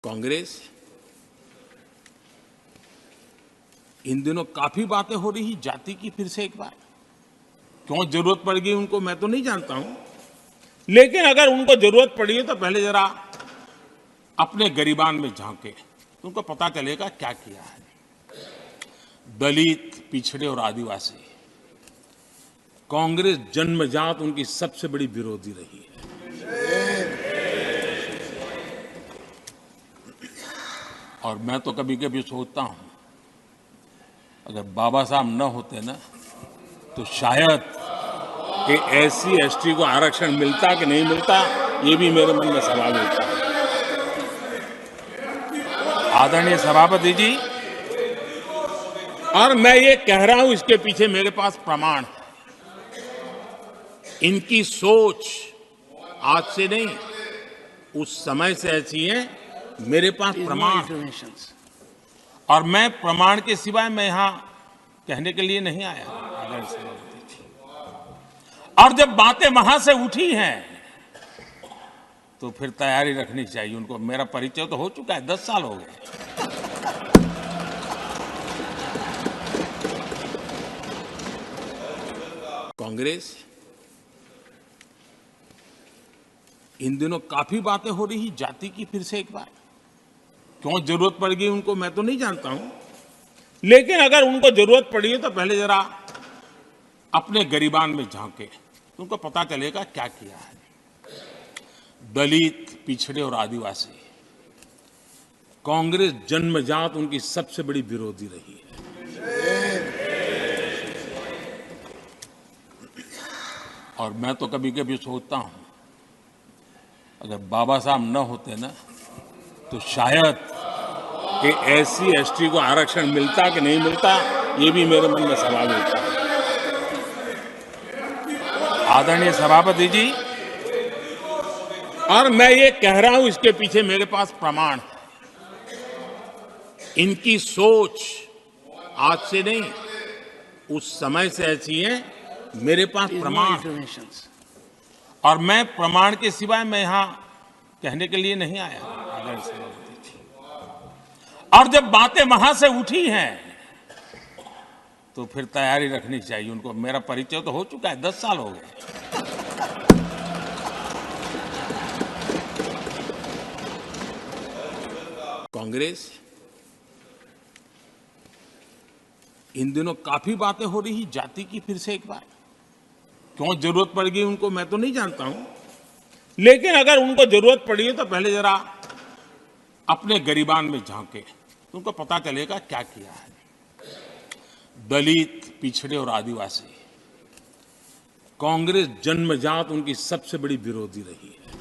कांग्रेस इन दिनों काफी बातें हो रही जाति की। फिर से एक बार क्यों जरूरत पड़ गई उनको मैं तो नहीं जानता हूं, लेकिन अगर उनको जरूरत पड़ी है तो पहले जरा अपने गरिबान में झांके तो उनको पता चलेगा क्या किया है। दलित, पिछड़े और आदिवासी, कांग्रेस जन्मजात उनकी सबसे बड़ी विरोधी रही है। और मैं तो कभी कभी सोचता हूं अगर बाबा साहब न होते ना तो शायद कि एससी एसटी को आरक्षण मिलता कि नहीं मिलता, ये भी मेरे मन में सवाल उठता है। आदरणीय सभापति जी, और मैं ये कह रहा हूं, इसके पीछे मेरे पास प्रमाण है। इनकी सोच आज से नहीं, उस समय से ऐसी है, मेरे पास प्रमाण है। और मैं प्रमाण के सिवाय मैं यहां कहने के लिए नहीं आया। और जब बातें वहां से उठी हैं तो फिर तैयारी रखनी चाहिए उनको। मेरा परिचय तो हो चुका है, 10 साल हो गए। कांग्रेस इन दिनों काफी बातें हो रही जाति की। फिर से एक बार क्यों जरूरत पड़ गई उनको मैं तो नहीं जानता हूं, लेकिन अगर उनको जरूरत पड़ी है तो पहले जरा अपने गरिबान में झांके तो उनको पता चलेगा क्या किया है। दलित, पिछड़े और आदिवासी, कांग्रेस जन्मजात उनकी सबसे बड़ी विरोधी रही है। और मैं तो कभी कभी सोचता हूं अगर बाबा साहब न होते ना तो शायद कि एससी एसटी को आरक्षण मिलता कि नहीं मिलता, ये भी मेरे मन में सवाल उठता है। आदरणीय सभापति जी, और मैं ये कह रहा हूं, इसके पीछे मेरे पास प्रमाण है। इनकी सोच आज से नहीं, उस समय से ऐसी है, मेरे पास प्रमाण है। और मैं प्रमाण के सिवाय मैं यहां कहने के लिए नहीं आया। और जब बातें वहां से उठी हैं तो फिर तैयारी रखनी चाहिए उनको। मेरा परिचय तो हो चुका है, 10 साल हो गए। कांग्रेस इन दिनों काफी बातें हो रही जाति की। फिर से एक बार क्यों जरूरत पड़ गई उनको मैं तो नहीं जानता हूं, लेकिन अगर उनको जरूरत पड़ी है तो पहले जरा अपने गरिबान में झांके तो उनको पता चलेगा क्या किया है। दलित, पिछड़े और आदिवासी, कांग्रेस जन्मजात उनकी सबसे बड़ी विरोधी रही है।